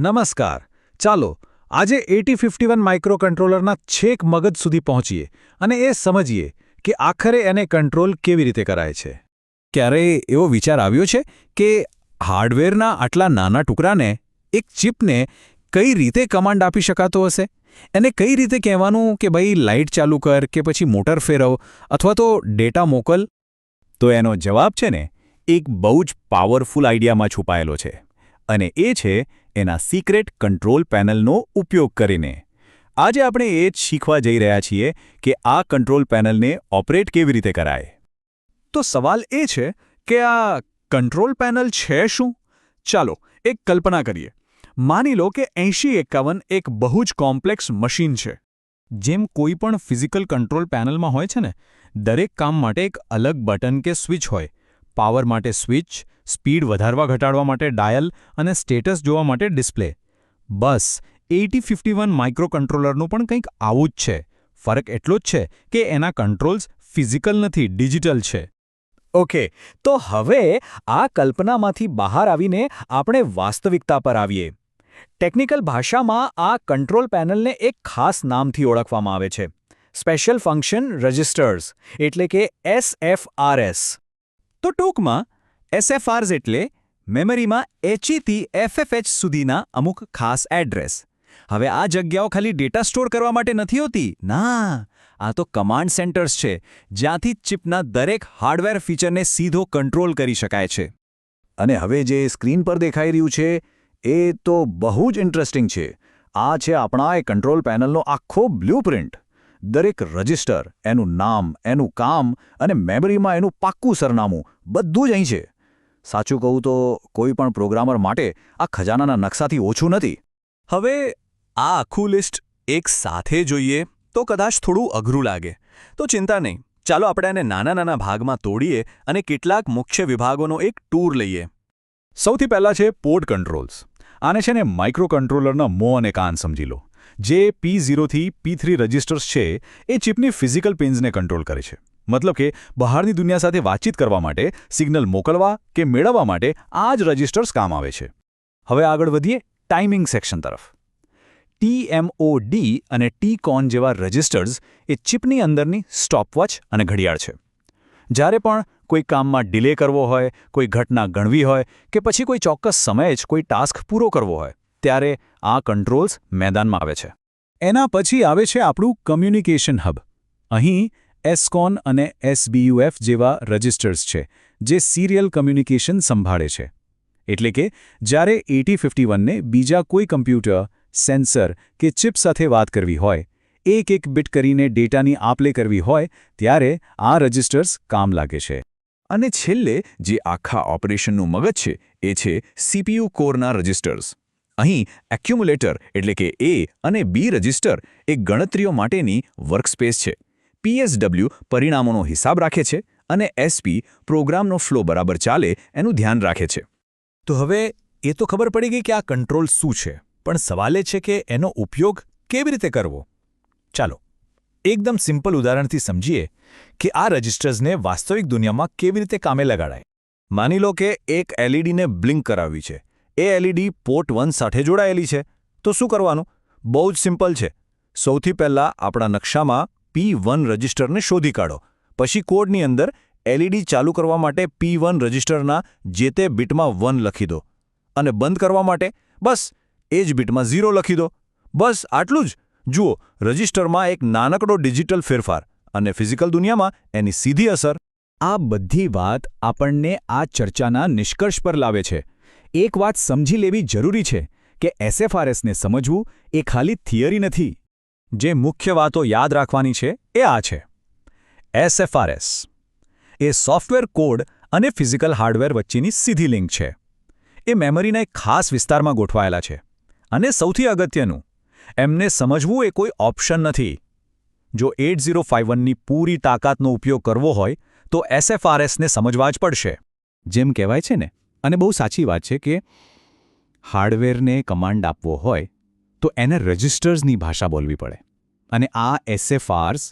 નમસ્કાર. ચાલો આજે 8051 માઇક્રોકન્ટ્રોલરના છેક મગજ સુધી પહોંચીએ અને એ સમજીએ કે આખરે એને કંટ્રોલ કેવી રીતે કરાય છે. ક્યારેય એવો વિચાર આવ્યો છે કે હાર્ડવેરના આટલા નાના ટુકડાને, એક ચિપને, કઈ રીતે કમાન્ડ આપી શકાતો હશે? એને કઈ રીતે કહેવાનું કે ભાઈ લાઇટ ચાલુ કર કે પછી મોટર ફેરવ અથવા તો ડેટા મોકલ? તો એનો જવાબ છે ને એક બહુ જ પાવરફુલ આઈડિયામાં છુપાયેલો છે, અને એ છે એના સિક્રેટ કંટ્રોલ પેનલનો ઉપયોગ કરીને. આજે આપણે એ જ શીખવા જઈ રહ્યા છીએ કે આ કંટ્રોલ પેનલને ઓપરેટ કેવી રીતે કરાય. તો સવાલ એ છે કે આ કંટ્રોલ પેનલ છે શું? ચાલો એક કલ્પના કરીએ. માની લો કે 8051 એક બહુ જ કોમ્પ્લેક્સ મશીન છે. જેમ કોઈ પણ ફિઝિકલ કંટ્રોલ પેનલમાં હોય છે ને, દરેક કામ માટે એક અલગ બટન કે સ્વિચ હોય. પાવર માટે સ્વિચ, સ્પીડ વધારવા ઘટાડવા માટે ડાયલ અને સ્ટેટસ જોવા માટે ડિસ્પ્લે. બસ 8051 માઇક્રોકન્ટ્રોલરનું પણ કંઈક આવું જ છે. ફરક એટલો જ છે કે એના કંટ્રોલ્સ ફિઝિકલ નથી, ડિજિટલ છે. ઓકે, તો હવે આ કલ્પનામાંથી બહાર આવીને આપણે વાસ્તવિકતા પર આવીએ. ટેકનિકલ ભાષામાં આ કંટ્રોલ પેનલને એક ખાસ નામથી ઓળખવામાં આવે છે: સ્પેશિયલ ફંક્શન રજિસ્ટર્સ, એટલે કે SFRs. તો ટૂંકમાં SFRs એટલે મેમરીમાં HEથી FFH સુધીના અમુક ખાસ એડ્રેસ. હવે આ જગ્યાઓ ખાલી ડેટા સ્ટોર કરવા માટે નથી હોતી. ના, આ તો કમાન્ડ સેન્ટર્સ છે, જ્યાંથી ચિપના દરેક હાર્ડવેર ફીચરને સીધો કંટ્રોલ કરી શકાય છે. અને હવે જે સ્ક્રીન પર દેખાઈ રહ્યું છે એ તો બહુ જ ઇન્ટરેસ્ટિંગ છે. આ છે આપણા એ કંટ્રોલ પેનલનો આખો બ્લ્યુપ્રિન્ટ. દરેક રજિસ્ટર, એનું નામ, એનું કામ અને મેમરીમાં એનું પાક્કું સરનામું બધું જ અહીં છે. સાચું કહું તો કોઈ પણ પ્રોગ્રામર માટે આ ખજાનાના નકશાથી ઓછું નથી. હવે આ આખું લિસ્ટ એક સાથે જોઈએ તો કદાચ થોડું અઘરું લાગે. તો ચિંતા નહીં, ચાલો આપણે આને નાના નાના ભાગમાં તોડીએ અને કેટલાક મુખ્ય વિભાગોનો એક ટૂર લઈએ. સૌથી પહેલાં છે પોર્ટ કંટ્રોલ્સ. આને છે ને માઇક્રોકન્ટ્રોલરના મોં અને કાન સમજી લો. જે P0 થી P3 રજિસ્ટર્સ છે એ ચિપની ફિઝિકલ પિન્સને કંટ્રોલ કરે છે. મતલબ કે બહારની દુનિયા સાથે વાતચીત કરવા માટે, સિગ્નલ મોકલવા કે મેળવવા માટે આ જ રજિસ્ટર્સ કામ આવે છે. હવે આગળ વધીએ ટાઈમિંગ સેક્શન તરફ. TMOD અને TCON જેવા રજિસ્ટર્સ એ ચિપની અંદરની સ્ટોપવોચ અને ઘડિયાળ છે. જ્યારે પણ કોઈ કામમાં ડિલે કરવો હોય, કોઈ ઘટના ગણવી હોય કે પછી કોઈ ચોક્કસ સમયે જ કોઈ ટાસ્ક પૂરો કરવો હોય, ત્યારે આ કંટ્રોલ્સ મેદાનમાં આવે છે. એના પછી આવે છે આપણું કમ્યુનિકેશન હબ. અહીં SCON અને SBUF જેવા રજિસ્ટર્સ છે, જે સિરિયલ કમ્યુનિકેશન સંભાળે છે. એટલે કે જ્યારે 8051ને બીજા કોઈ કમ્પ્યુટર, સેન્સર કે ચિપ સાથે વાત કરવી હોય, એક એક બીટ કરીને ડેટાની આપ-લે કરવી હોય, ત્યારે આ રજિસ્ટર્સ કામ લાગે છે. અને છેલ્લે જે આખા ઓપરેશનનું મગજ છે એ છે CPU કોરના રજિસ્ટર્સ. અહીં એક્યુમ્યુલેટર એટલે કે A અને B રજિસ્ટર એ ગણતરીઓ માટેની વર્કસ્પેસ છે. PSW પરિણામોનો હિસાબ રાખે છે અને SP પ્રોગ્રામનો ફ્લો બરાબર ચાલે એનું ધ્યાન રાખે છે. તો હવે એ તો ખબર પડી ગઈ કે આ કંટ્રોલ શું છે, પણ સવાલ એ છે કે એનો ઉપયોગ કેવી રીતે કરવો. ચાલો એકદમ સિમ્પલ ઉદાહરણથી સમજીએ કે આ રજિસ્ટર્સને વાસ્તવિક દુનિયામાં કેવી રીતે કામે લગાડાય. માની લો કે એક LEDને બ્લિંક કરાવવી છે. એ LED પોર્ટ 1 સાથે જોડાયેલી છે. તો શું કરવાનું? બહુ જ સિમ્પલ છે. સૌથી પહેલાં આપણા નકશામાં P1 રજિસ્ટરને શોધી કાઢો. પછી કોડની અંદર LED ચાલુ કરવા માટે P1 રજિસ્ટરના જે તે બીટમાં 1 લખી દો. અને બંધ કરવા માટે બસ એ જ બીટમાં 0 લખી દો. બસ આટલું જ. જુઓ, રજિસ્ટરમાં એક નાનકડો ડિજિટલ ફેરફાર અને ફિઝિકલ દુનિયામાં એની સીધી અસર. આ બધી વાત આપણને આ ચર્ચાના નિષ્કર્ષ પર લાવે છે. એક વાત સમજી લેવી જરૂરી છે કે SFRSને સમજવું એ ખાલી થિયરી નથી. જે મુખ્ય વાતો યાદ રાખવાની છે એ આ છે. SFRS એ સોફ્ટવેર કોડ અને ફિઝિકલ હાર્ડવેર વચ્ચેની સીધી લિંક છે. એ મેમરીના એક ખાસ વિસ્તારમાં ગોઠવાયેલા છે. અને સૌથી અગત્યનું, એમને સમજવું એ કોઈ ઓપ્શન નથી. જો 8051ની પૂરી તાકાતનો ઉપયોગ કરવો હોય તો SFRSને સમજવા જ પડશે. જેમ કહેવાય છે ને, અને બહુ સાચી વાત છે કે હાર્ડવેરને કમાન્ડ આપવો હોય તો એને રજિસ્ટર્સની ભાષા બોલવી પડે. અને આ SFRs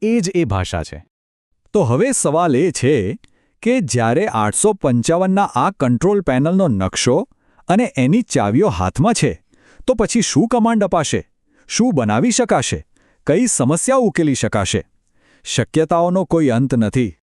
એ જ એ ભાષા છે. તો હવે સવાલ એ છે કે જ્યારે 855ના આ કંટ્રોલ પેનલનો નકશો અને એની ચાવીઓ હાથમાં છે, તો પછી શું કમાન્ડ અપાશે? શું બનાવી શકાશે? કઈ સમસ્યા ઉકેલી શકાશે? શક્યતાઓનો કોઈ અંત નથી.